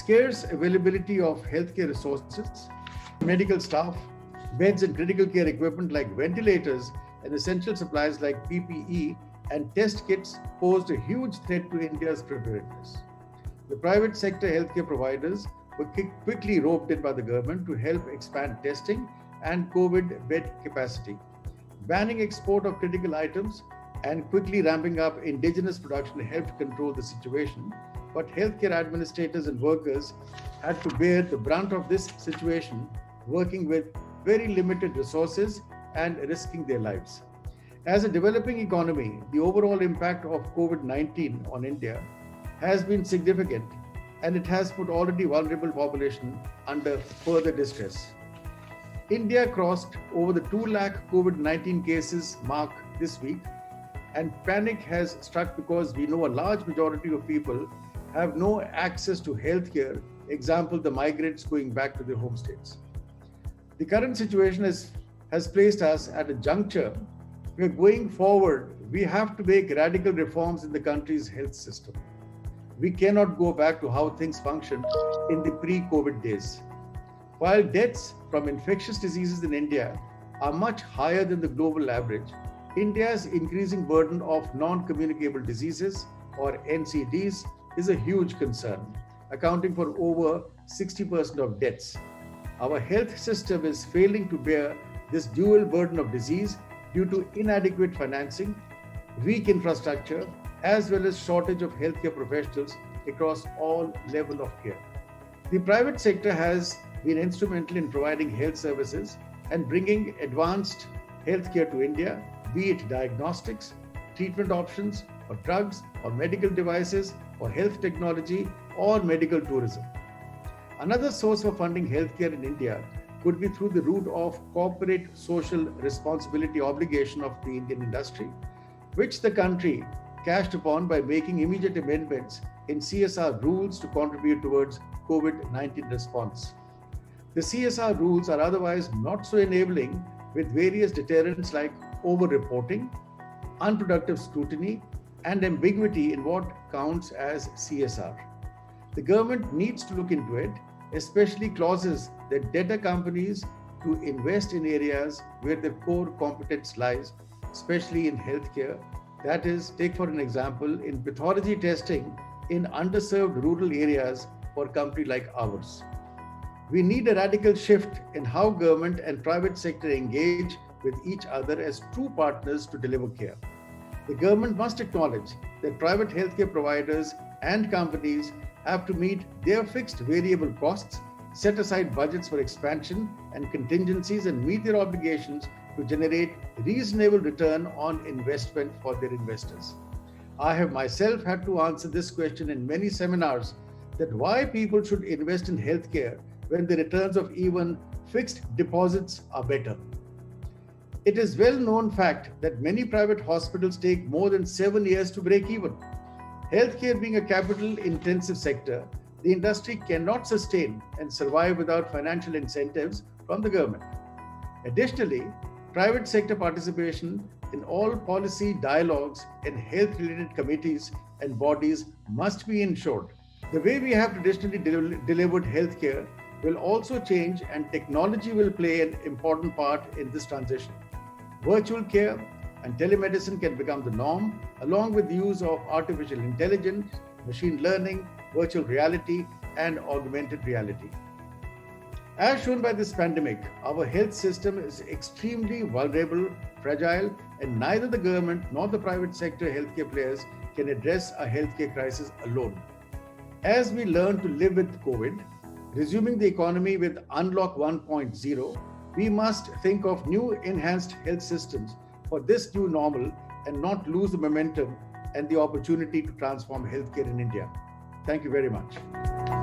scarce availability of healthcare resources, medical staff, beds and critical care equipment like ventilators and essential supplies like PPE and test kits posed a huge threat to India's preparedness. The private sector healthcare providers were quickly roped in by the government to help expand testing and COVID bed capacity. Banning export of critical items and quickly ramping up indigenous production helped control the situation, but healthcare administrators and workers had to bear the brunt of this situation, working with very limited resources and risking their lives. As a developing economy, the overall impact of COVID-19 on India has been significant, and it has put already vulnerable population under further distress. India crossed over the 2 lakh COVID-19 cases mark this week, and panic has struck because we know a large majority of people have no access to healthcare, example the migrants going back to their home states. The current situation has placed us at a juncture where going forward, we have to make radical reforms in the country's health system. We cannot go back to how things functioned in the pre-COVID days. While deaths from infectious diseases in India are much higher than the global average, India's increasing burden of non-communicable diseases, or NCDs, is a huge concern, accounting for over 60% of deaths. Our health system is failing to bear this dual burden of disease due to inadequate financing, weak infrastructure, as well as shortage of healthcare professionals across all levels of care. The private sector has been instrumental in providing health services and bringing advanced healthcare to India, be it diagnostics, treatment options, or drugs, or medical devices, or health technology, or medical tourism. Another source for funding healthcare in India could be through the route of corporate social responsibility obligation of the Indian industry, which the country cashed upon by making immediate amendments in CSR rules to contribute towards COVID-19 response. The CSR rules are otherwise not so enabling, with various deterrents like over-reporting, unproductive scrutiny, and ambiguity in what counts as CSR. The government needs to look into it, especially clauses that deter companies to invest in areas where their core competence lies, especially in healthcare. That is, take for an example, in pathology testing in underserved rural areas for a country like ours. We need a radical shift in how government and private sector engage with each other as true partners to deliver care. The government must acknowledge that private healthcare providers and companies have to meet their fixed variable costs, set aside budgets for expansion and contingencies, and meet their obligations to generate reasonable return on investment for their investors. I have myself had to answer this question in many seminars, that why people should invest in healthcare when the returns of even fixed deposits are better. It is well-known fact that many private hospitals take more than 7 years to break even. Healthcare being a capital-intensive sector, the industry cannot sustain and survive without financial incentives from the government. Additionally, private sector participation in all policy dialogues and health-related committees and bodies must be ensured. The way we have traditionally delivered healthcare will also change, and technology will play an important part in this transition. Virtual care and telemedicine can become the norm, along with the use of artificial intelligence, machine learning, virtual reality, and augmented reality. As shown by this pandemic, our health system is extremely vulnerable, fragile, and neither the government nor the private sector healthcare players can address a healthcare crisis alone. As we learn to live with COVID, resuming the economy with Unlock 1.0, we must think of new enhanced health systems for this new normal and not lose the momentum and the opportunity to transform healthcare in India. Thank you very much.